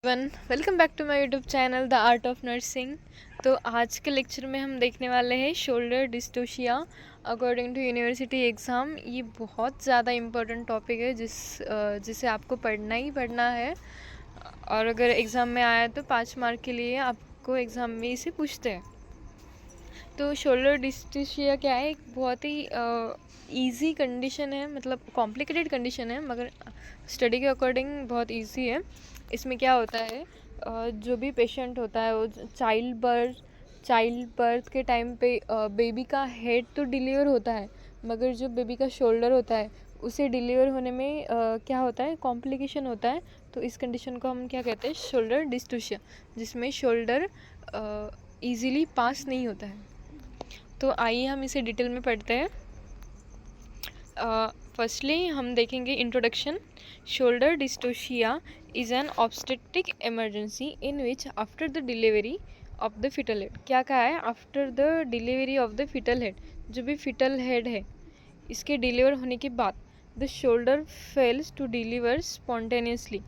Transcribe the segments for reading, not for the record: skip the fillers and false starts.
One welcome back to my YouTube channel the art of nursing. तो आज के lecture में हम देखने वाले हैं shoulder dystocia according to university exam. ये बहुत ज़्यादा इम्पोर्टेंट टॉपिक है जिसे आपको पढ़ना ही पढ़ना है। और अगर एग्ज़ाम में आया तो 5 मार्क के लिए आपको एग्ज़ाम में इसे पूछते हैं। तो शोल्डर डिस्टोशिया क्या है? एक बहुत ही ईजी कंडीशन है, मतलब कॉम्प्लिकेटेड कंडीशन है मगर स्टडी के अकॉर्डिंग बहुत इजी है। इसमें क्या होता है, जो भी पेशेंट होता है वो चाइल्ड बर्थ के टाइम पे बेबी का हेड तो डिलीवर होता है, मगर जो बेबी का शोल्डर होता है उसे डिलीवर होने में क्या होता है, कॉम्प्लिकेशन होता है। तो इस कंडीशन को हम क्या कहते हैं, शोल्डर डिस्टोशिया, जिसमें शोल्डर ईज़िली पास नहीं होता है। तो आइए हम इसे डिटेल में पढ़ते हैं। फर्स्टली हम देखेंगे introduction. Shoulder dystocia is an obstetric emergency in which after the delivery of the fetal head, क्या कहा है, after the delivery of the fetal head, जो भी फिटल हेड है इसके डिलीवर होने के बाद the shoulder fails to deliver spontaneously.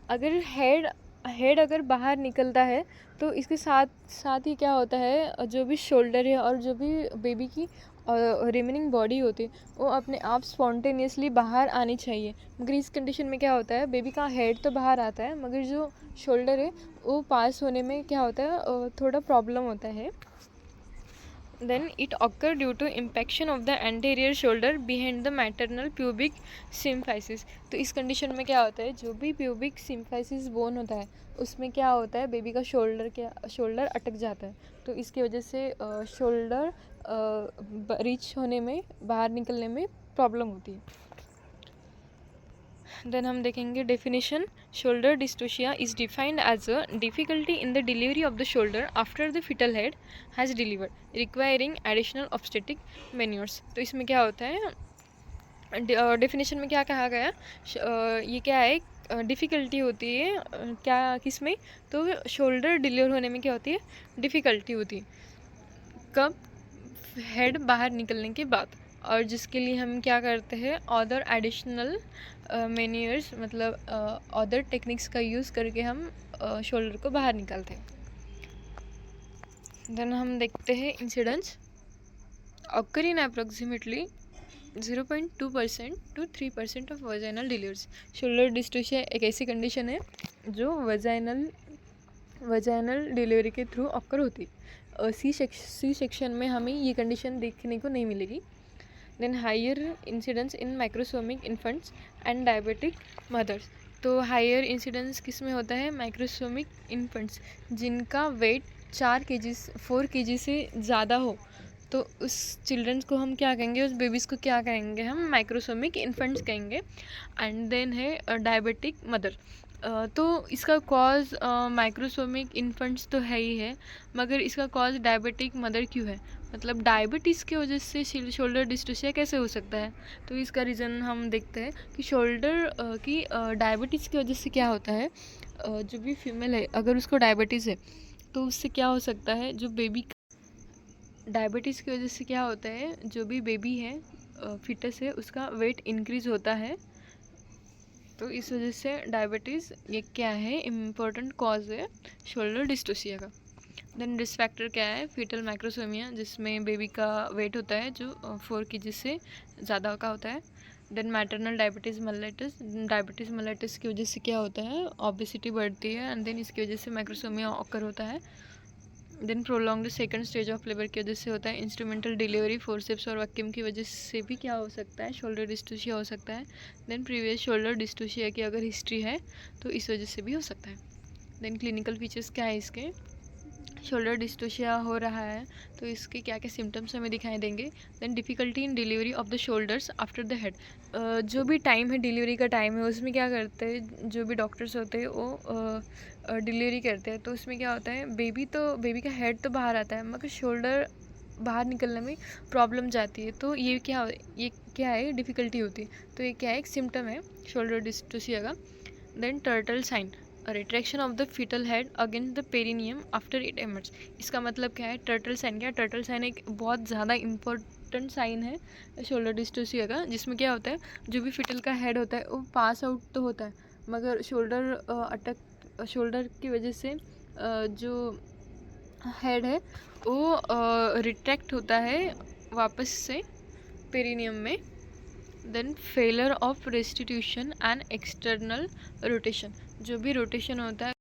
अगर हेड अगर बाहर निकलता है तो इसके साथ साथ ही क्या होता है, जो भी शोल्डर है और जो भी बेबी की रिमेनिंग बॉडी होती है वो अपने आप स्पॉन्टेनियसली बाहर आनी चाहिए। मगर इस कंडीशन में क्या होता है, बेबी का हेड तो बाहर आता है मगर जो शोल्डर है वो पास होने में क्या होता है, थोड़ा प्रॉब्लम होता है। Then it occur due to impaction of the anterior shoulder behind the maternal pubic symphysis। तो इस कंडीशन में क्या होता है, जो भी pubic symphysis बोन होता है उसमें क्या होता है, बेबी का शोल्डर अटक जाता है। तो इसकी वजह से शोल्डर रीच होने में, बाहर निकलने में प्रॉब्लम होती है। देन हम देखेंगे definition. Shoulder dystocia is defined as a difficulty in the delivery of the shoulder after the fetal head has delivered requiring additional obstetric manoeuvres. तो इसमें क्या होता है, डेफिनेशन में क्या कहा गया, ये क्या है, डिफ़िकल्टी होती है क्या किस में, तो शोल्डर डिलीवर होने में क्या होती है, डिफ़िकल्टी होती है कब, हेड बाहर निकलने के बाद। और जिसके लिए हम क्या करते हैं, अदर एडिशनल मैन्यूअर्स, मतलब अदर टेक्निक्स का यूज़ करके हम शोल्डर को बाहर निकालते हैं। देन हम देखते हैं incidents. Occur in approximately 0.2% to 3% of vaginal deliveries. Shoulder dystocia एक ऐसी कंडीशन है जो वजाइनल डिलीवरी के थ्रू ऑकर होती है। सी सेक्शन में हमें ये कंडीशन देखने को नहीं मिलेगी। Then higher incidence in macrosomic infants and diabetic mothers. तो हायर इंसिडेंस किस में होता है, माइक्रोसोमिक इन्फेंट्स, जिनका वेट 4 kg से ज़्यादा हो, तो उस चिल्ड्रंस को हम क्या कहेंगे, उस बेबीज़ को क्या कहेंगे, हम माइक्रोसोमिक इन्फेंट्स कहेंगे। एंड देन है डायबिटिक मदर। तो इसका कॉज माइक्रोसोमिक इन्फेंट्स तो है ही है, मगर इसका कॉज डायबिटिक मदर क्यों है, मतलब डायबिटीज़ की वजह से शोल्डर डिस्टोशिया कैसे हो सकता है। तो इसका रीज़न हम देखते हैं कि शोल्डर की डायबिटीज़ की वजह से क्या होता है, जो भी फीमेल है अगर उसको डायबिटीज़ है तो उससे क्या हो सकता है, जो बेबी डायबिटीज़ की वजह से क्या होता है, जो भी बेबी है फिटस है उसका वेट इंक्रीज़ होता है। तो इस वजह से डायबिटीज़ ये क्या है, इम्पोर्टेंट कॉज है शोल्डर डिस्टोशिया का। देन रिस्क फैक्टर क्या है, फीटल माइक्रोसोमिया, जिसमें बेबी का वेट होता है जो 4 kg से ज़्यादा का होता है। देन मैटरनल डायबिटीज़ मेलिटस की वजह से क्या होता है, ओबेसिटी बढ़ती है एंड देन इसकी वजह से माइक्रोसोमिया ऑकर होता है। Then prolonged second stage of labour की वजह से होता है। इंस्ट्रूमेंटल डिलीवरी फोर्सेप्स और वैक्यूम की वजह से भी क्या हो सकता है, शोल्डर डिस्टोशिया हो सकता है। देन प्रीवियस शोल्डर डिस्टोशिया की अगर हिस्ट्री है तो इस वजह से भी हो सकता है। देन क्लिनिकल फीचर्स क्या है इसके, शोल्डर डिस्टोशिया हो रहा है तो इसके क्या क्या सिम्टम्स हमें दिखाई देंगे। Then difficulty in delivery of the shoulders after the head, जो भी टाइम है डिलीवरी का टाइम है उसमें क्या करते हैं, जो भी डॉक्टर्स होते हैं वो डिलीवरी करते हैं। तो उसमें क्या होता है, बेबी का हेड तो बाहर आता है मगर शोल्डर बाहर निकलने में प्रॉब्लम जाती है। तो ये क्या है, डिफ़िकल्टी होती है। तो ये क्या है, एक सिम्टम है शोल्डर डिस्टोशिया का। Then turtle sign, retraction of the fetal head against the perineum after it emerge. इसका मतलब क्या है, टर्टल साइन क्या, टर्टल साइन एक बहुत ज़्यादा इंपॉर्टेंट साइन है शोल्डर डिस्टोशिया का, जिसमें क्या होता है, जो भी फिटल का हेड होता है वो पास आउट तो होता है मगर शोल्डर शोल्डर की वजह से जो हेड है वो रिट्रैक्ट होता है वापस से पेरिनियम में. Then failure of restitution and external rotation, जो भी रोटेशन होता है.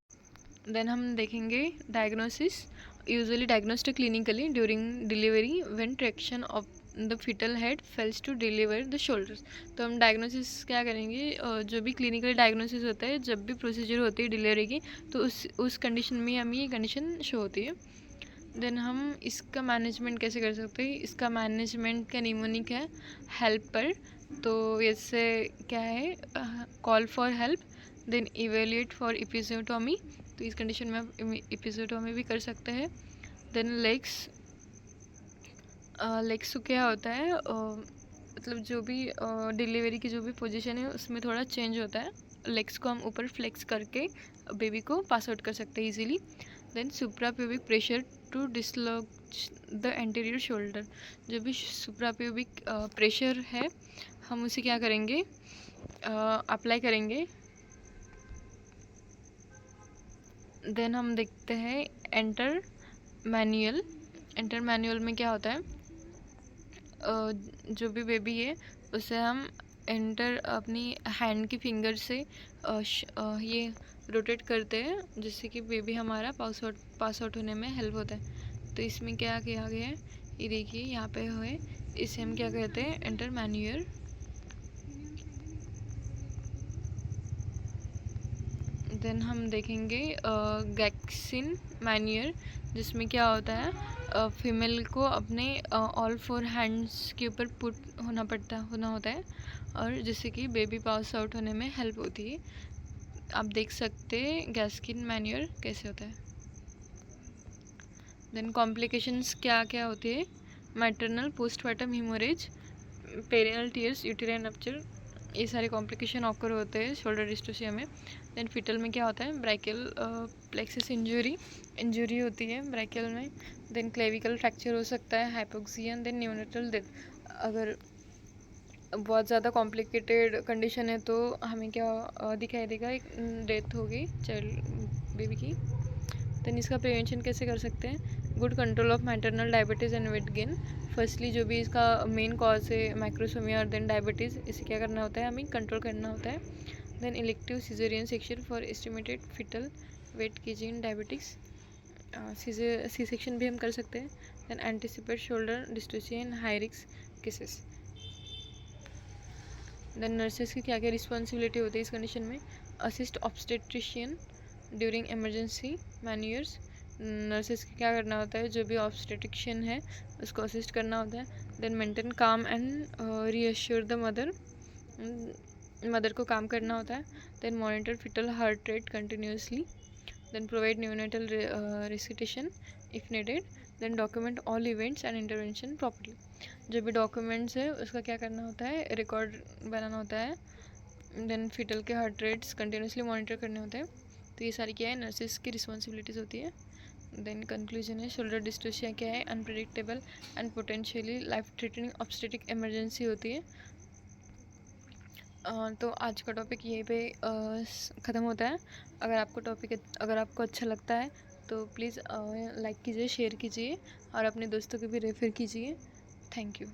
देन हम देखेंगे diagnosis. Usually diagnosed clinically during delivery when traction of the fetal head fails to deliver the shoulders. तो हम डायग्नोसिस क्या करेंगे, जो भी क्लिनिकल डायग्नोसिस होता है, जब भी प्रोसीजर होती है डिलीवरी की, तो उस कंडीशन में हमें ये कंडीशन शो होती है. देन हम इसका मैनेजमेंट कैसे कर सकते हैं. इसका मैनेजमेंट का निमोनिक है हेल्प पर. तो इससे क्या है, call for help. Then evaluate for episiotomy. तो इस कंडीशन में हम एपिज़ोटोमी भी कर सकते हैं. देन लेग्स को क्या होता है, मतलब जो भी डिलीवरी की जो भी पोजीशन है उसमें थोड़ा चेंज होता है. लेग्स को हम ऊपर फ्लेक्स करके बेबी को पास आउट कर सकते हैं easily. Then suprapubic pressure to dislodge the anterior shoulder. जो भी सुप्राप्यूबिक प्रेशर है हम उसे क्या करेंगे, अप्लाई करेंगे. देन हम देखते हैं एंटर मैनुअल. एंटर मैनुअल में क्या होता है, जो भी बेबी है उसे हम एंटर अपनी हैंड की फिंगर से ये रोटेट करते हैं, जिससे कि बेबी हमारा पास आउट होने में हेल्प होता है. तो इसमें क्या किया गया है, ये देखिए यहाँ पे है. इसे हम क्या कहते हैं, एंटर मैन्यूअर. देन हम देखेंगे गैक्सिन मैन्यूअर, जिसमें क्या होता है, फीमेल को अपने ऑल 4 हैंड्स के ऊपर पुट होना होता है, और जिससे कि बेबी पास आउट होने में हेल्प होती है. आप देख सकते हैं गैस्किन मैन्यूअर कैसे होता है. देन कॉम्प्लिकेशंस क्या क्या होती है, maternal postmortem haemorrhage, perennial tears, uterine rupture, ये सारे कॉम्प्लिकेशन ऑकर होते हैं शोल्डर डिस्टोसिया में. देन फिटल में क्या होता है, ब्रैकियल प्लेक्सिस इंजरी होती है ब्रैकियल में. देन क्लेविकल फ्रैक्चर हो सकता है, हाइपोक्सिया. Then neonatal death. अगर बहुत ज़्यादा कॉम्प्लिकेटेड कंडीशन है तो हमें क्या दिखाई देगा, एक डेथ होगी चाइल्ड बेबी की. देन इसका प्रिवेंशन कैसे कर सकते हैं, good control of maternal diabetes and weight gain. Firstly जो भी इसका मेन कॉज है माइक्रोसोमिया और देन डायबिटीज़, इसे क्या करना होता है, हमें कंट्रोल करना होता है. Then elective caesarean section for estimated fetal weight kg in diabetics. C section भी हम कर सकते हैं. Then anticipate shoulder dystocia in high risk cases. Then nurses की क्या क्या रिस्पॉन्सिबिलिटी होती है इस कंडीशन में, assist obstetrician during emergency manoeuvres. Nurses की क्या करना होता है, जो भी ऑब्स्टेट्रिशियन है उसको असिस्ट करना होता है. Then maintain calm and reassure the mother को काम करना होता है. Then monitor fetal heart rate continuously. Then provide neonatal resuscitation if needed. Then document all events and intervention properly. जो भी डॉक्यूमेंट्स है उसका क्या करना होता है, रिकॉर्ड बनाना होता है. देन फिटल के हार्ट रेट्स कंटिन्यूसली मॉनिटर करने होते हैं. तो ये सारी क्या है, नर्सेस की रिस्पॉन्सिबिलिटीज़ होती है. देन कंक्लूजन है, शोल्डर डिस्टोसिया क्या है, unpredictable and potentially life threatening obstetric emergency होती है. तो आज का टॉपिक यहीं पे ख़त्म होता है. अगर आपको अच्छा लगता है तो प्लीज़ लाइक कीजिए, शेयर कीजिए और अपने दोस्तों को भी रेफ़र कीजिए. Thank you.